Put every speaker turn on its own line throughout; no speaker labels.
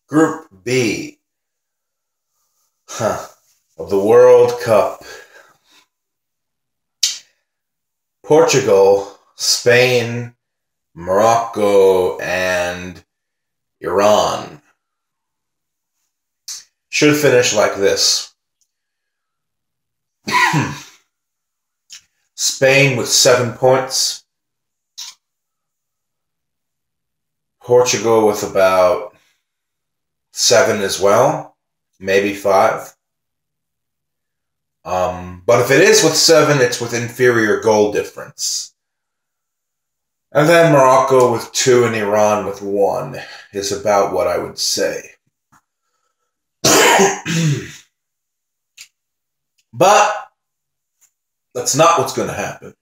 Group B of the World Cup. Portugal, Spain, Morocco, and Iran. Should finish like this. Spain with 7 points. Portugal with about 7 as well. Maybe 5. But if it is with 7, it's with inferior goal difference. And then Morocco with 2 and Iran with 1 is about what I would say. But that's not what's going to happen.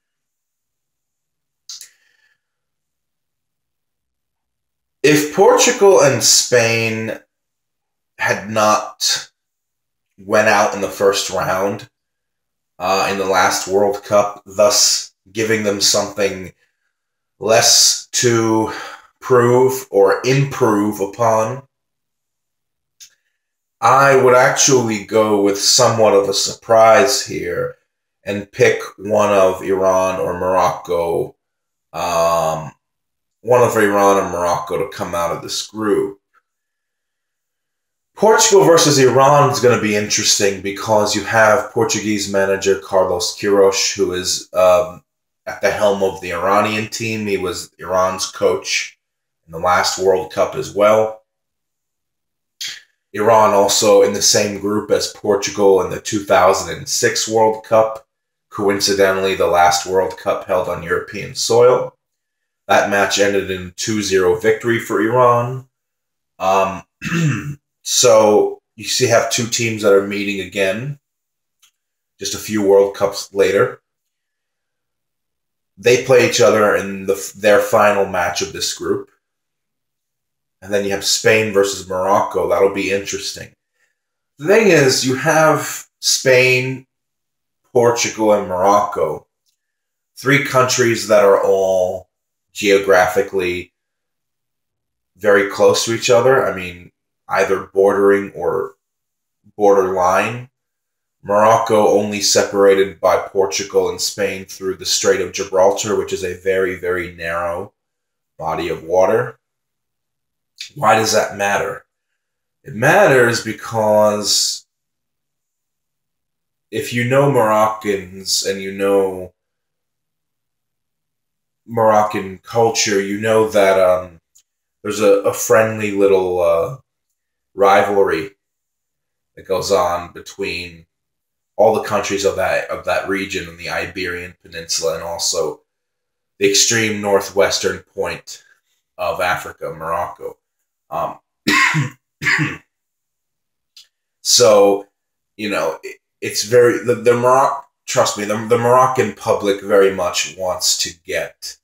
If Portugal and Spain had not went out in the first round in the last World Cup, thus giving them something less to prove or improve upon, I would actually go with somewhat of a surprise here and pick one of Iran or Morocco, to come out of this group. Portugal versus Iran is going to be interesting because you have Portuguese manager Carlos Queiroz, who is at the helm of the Iranian team. He was Iran's coach in the last World Cup as well. Iran also in the same group as Portugal in the 2006 World Cup. Coincidentally, the last World Cup held on European soil. That match ended in a 2-0 victory for Iran. So you have 2 teams that are meeting again just a few World Cups later. They play each other in their final match of this group. And then you have Spain versus Morocco. That'll be interesting. The thing is, you have Spain, Portugal, and Morocco. 3 countries that are all geographically very close to each other. I mean, either bordering or borderline. Morocco only separated by Portugal and Spain through the Strait of Gibraltar, which is a very, very narrow body of water. Why does that matter? It matters because if you know Moroccans and you know Moroccan culture, you know that there's a friendly little rivalry that goes on between all the countries of that region and the Iberian Peninsula, and also the extreme northwestern point of Africa, Morocco. So, it's very trust me, the Moroccan public very much wants to get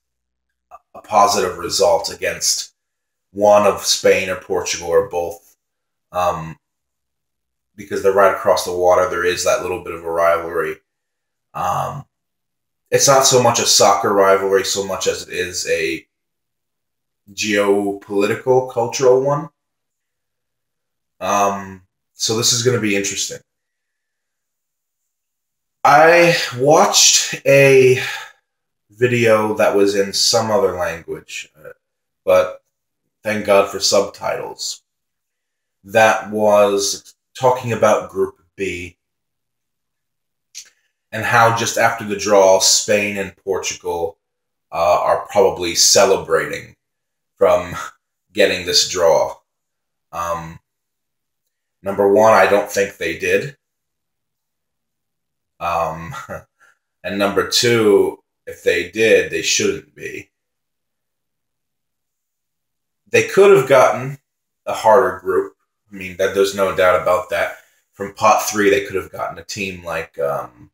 a positive result against one of Spain or Portugal or both. Because they're right across the water, there is that little bit of a rivalry. It's not so much a soccer rivalry so much as it is a geopolitical, cultural one. So this is going to be interesting. I watched a video that was in some other language, but thank God for subtitles, that was talking about Group B and how just after the draw, Spain and Portugal are probably celebrating from getting this draw. Number one, I don't think they did. And number two, if they did, they shouldn't be. They could have gotten a harder group. I mean, there's no doubt about that. From pot 3, they could have gotten a team like an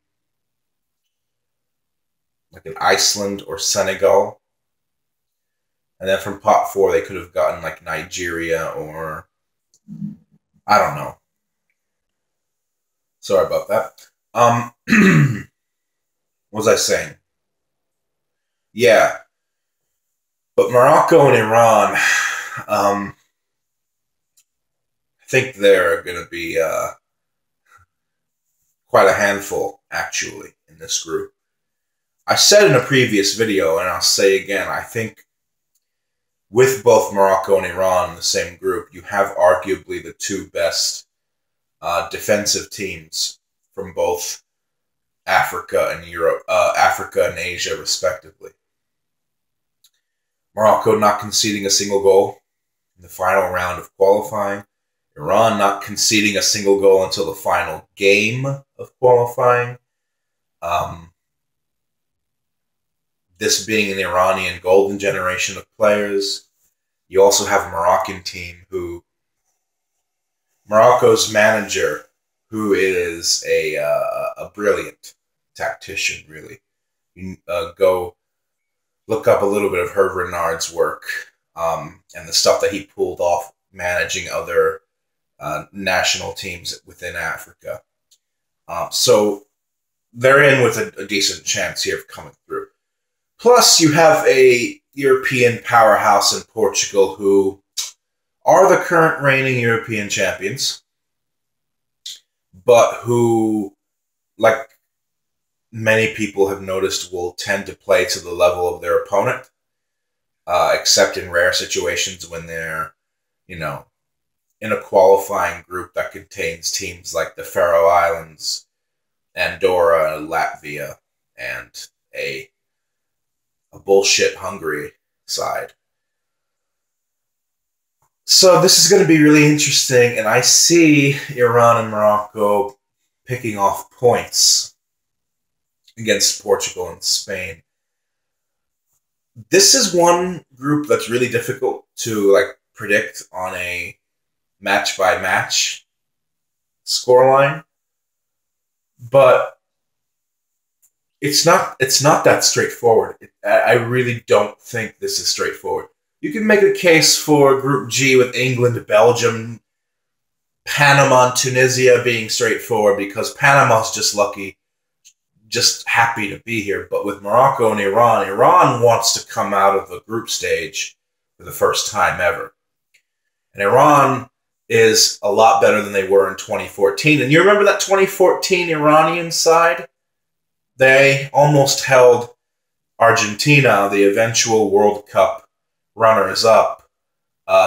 Iceland or Senegal. And then from pot 4, they could have gotten like Nigeria or I don't know. Sorry about that. What was I saying? Yeah. But Morocco and Iran, think they're going to be quite a handful, actually, in this group. I said in a previous video, and I'll say again, I think with both Morocco and Iran in the same group, you have arguably the two best defensive teams from both Africa and Europe, Africa and Asia, respectively. Morocco not conceding a single goal in the final round of qualifying. Iran not conceding a single goal until the final game of qualifying. This being an Iranian golden generation of players. You also have a Moroccan team who, Morocco's manager, who is a brilliant tactician, really. You go look up a little bit of Hervé Renard's work and the stuff that he pulled off managing other national teams within Africa. So they're in with a decent chance here of coming through. Plus, you have a European powerhouse in Portugal who are the current reigning European champions, but who, like many people have noticed, will tend to play to the level of their opponent, except in rare situations when they're, in a qualifying group that contains teams like the Faroe Islands, Andorra, Latvia, and a bullshit Hungary side. So this is going to be really interesting, and I see Iran and Morocco picking off points against Portugal and Spain. This is one group that's really difficult to predict on a match-by-match scoreline, but it's not that straightforward. I really don't think this is straightforward. You can make a case for Group G with England, Belgium, Panama, and Tunisia being straightforward because Panama's just lucky, just happy to be here. But with Morocco and Iran wants to come out of the group stage for the first time ever. And Iran is a lot better than they were in 2014. And you remember that 2014 Iranian side? They almost held Argentina, the eventual World Cup runners-up,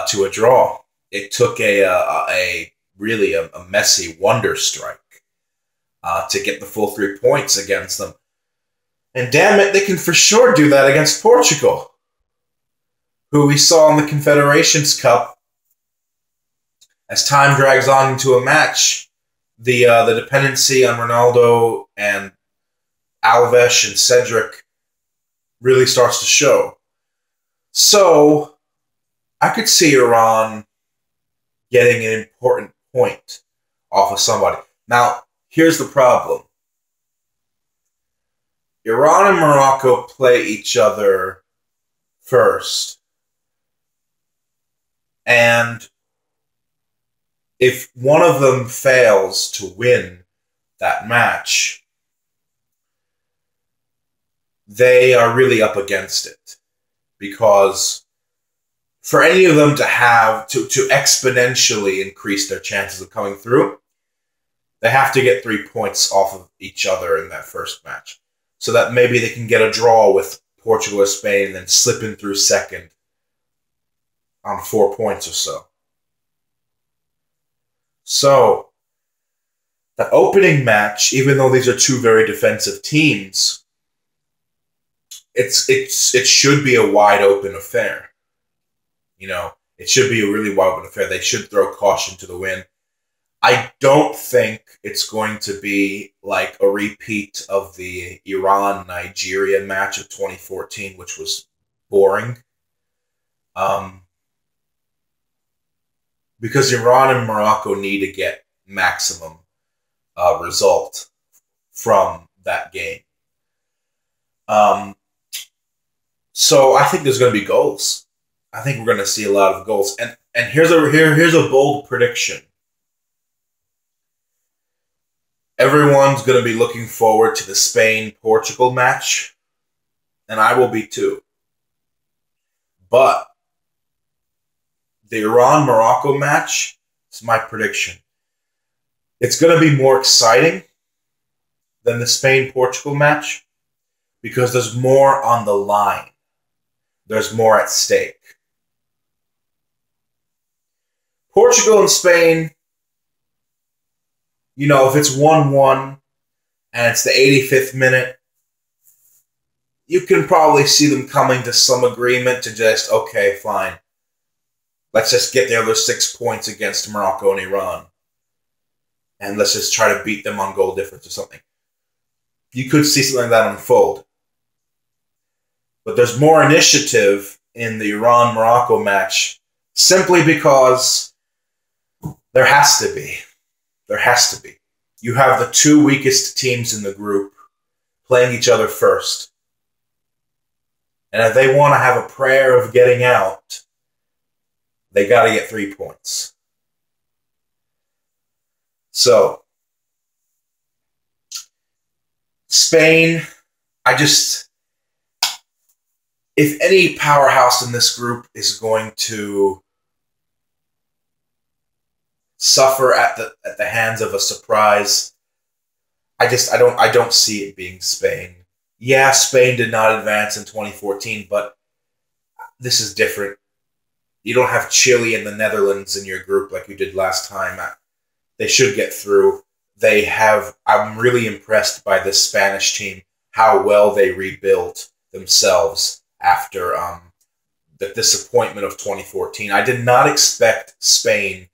to a draw. It took a really messy wonder strike to get the full 3 points against them. And damn it, they can for sure do that against Portugal, who we saw in the Confederations Cup. As time drags on into a match, the dependency on Ronaldo and Alves and Cedric really starts to show. So I could see Iran getting an important point off of somebody. Now, here's the problem. Iran and Morocco play each other first. And if one of them fails to win that match, they are really up against it. Because for any of them to have, to exponentially increase their chances of coming through, they have to get 3 points off of each other in that first match. So that maybe they can get a draw with Portugal or Spain and then slip in through second on 4 points or so. So, the opening match, even though these are two very defensive teams, it should be a wide open affair. It should be a really wide open affair. They should throw caution to the wind. I don't think it's going to be like a repeat of the Iran-Nigeria match of 2014, which was boring. Because Iran and Morocco need to get maximum result from that game. So I think there's going to be goals. I think we're going to see a lot of goals. And here's a bold prediction. Everyone's going to be looking forward to the Spain-Portugal match, and I will be too. But the Iran-Morocco match It's my prediction. It's going to be more exciting than the Spain-Portugal match because there's more on the line. There's more at stake. Portugal and Spain, if it's 1-1 and it's the 85th minute, you can probably see them coming to some agreement to just, okay, fine. Let's just get the other 6 points against Morocco and Iran. And let's just try to beat them on goal difference or something. You could see something like that unfold. But there's more initiative in the Iran-Morocco match simply because there has to be. There has to be. You have the 2 weakest teams in the group playing each other first. And if they want to have a prayer of getting out, they got to get 3 points. So, Spain, if any powerhouse in this group is going to suffer at the hands of a surprise, I don't see it being Spain. Yeah, Spain did not advance in 2014, but this is different. You don't have Chile and the Netherlands in your group like you did last time. They should get through. I'm really impressed by this Spanish team, how well they rebuilt themselves after the disappointment of 2014. I did not expect Spain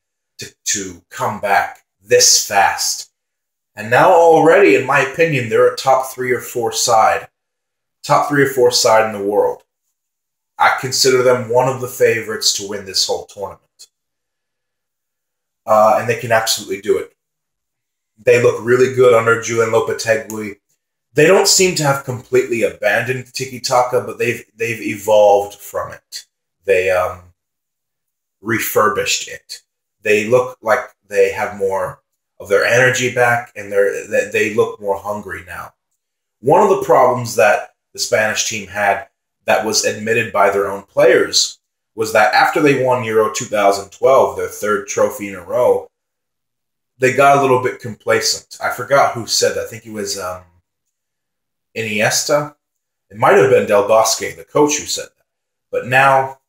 to come back this fast. And now already, in my opinion, they're a top 3 or 4 side. Top 3 or 4 side in the world. I consider them one of the favorites to win this whole tournament. And they can absolutely do it. They look really good under Julian Lopetegui. They don't seem to have completely abandoned tiki-taka, but they've evolved from it. They refurbished it. They look like they have more of their energy back, and they look more hungry now. One of the problems that the Spanish team had that was admitted by their own players was that after they won Euro 2012, their 3rd trophy in a row, they got a little bit complacent. I forgot who said that. I think it was Iniesta. It might have been Del Bosque, the coach, who said that. But now,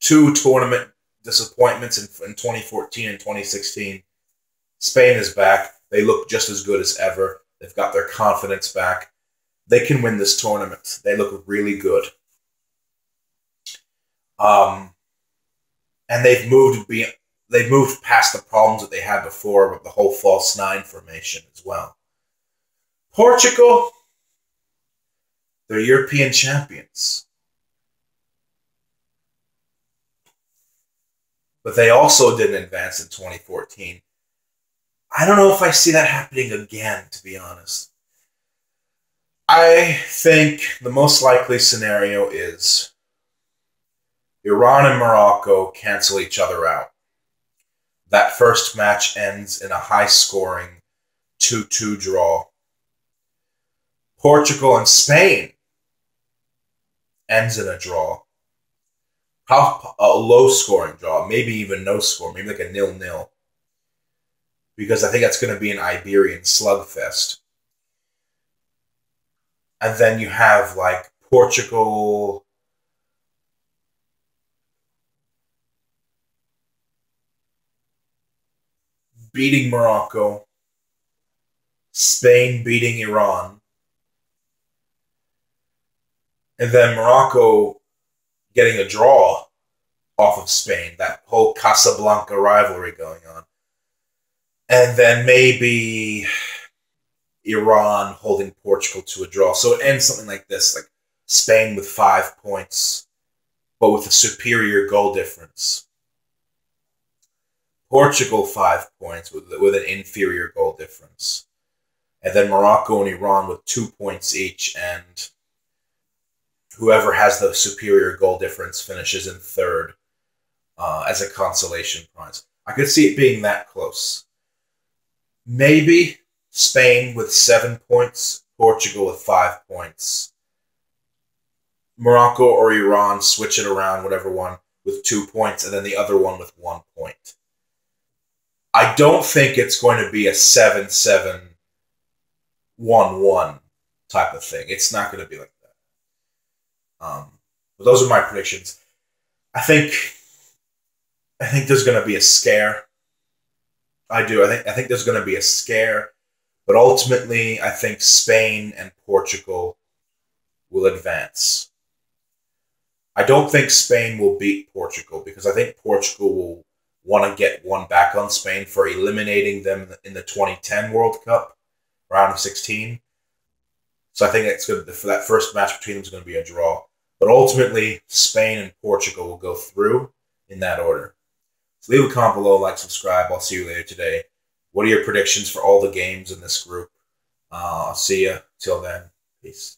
2 tournament disappointments in 2014 and 2016. Spain is back. They look just as good as ever. They've got their confidence back. They can win this tournament. They look really good. And they've moved past the problems that they had before with the whole false 9 formation as well. Portugal, they're European champions. But they also didn't advance in 2014. I don't know if I see that happening again, to be honest. I think the most likely scenario is Iran and Morocco cancel each other out. That first match ends in a high-scoring 2-2 draw. Portugal and Spain ends in a draw. A low-scoring draw, maybe even no score, maybe like a 0-0. Because I think that's going to be an Iberian slugfest. And then you have, like, Portugal beating Morocco, Spain beating Iran, and then Morocco getting a draw off of Spain, that whole Casablanca rivalry going on. And then maybe Iran holding Portugal to a draw. So it ends something like this, like Spain with 5 points, but with a superior goal difference. Portugal 5 points with an inferior goal difference. And then Morocco and Iran with 2 points each, and whoever has the superior goal difference finishes in third as a consolation prize. I could see it being that close. Maybe Spain with 7 points, Portugal with 5 points. Morocco or Iran switch it around, whatever one, with 2 points, and then the other one with 1 point. I don't think it's going to be a 7-7, 1-1 type of thing. It's not going to be like that. But those are my predictions. I think there's going to be a scare. I do. I think there's going to be a scare. But ultimately, I think Spain and Portugal will advance. I don't think Spain will beat Portugal because I think Portugal will want to get one back on Spain for eliminating them in the 2010 World Cup, round of 16. So I think that's good. For that first match between them is going to be a draw. But ultimately, Spain and Portugal will go through in that order. So leave a comment below, like, subscribe. I'll see you later today. What are your predictions for all the games in this group? I'll see you. Till then, peace.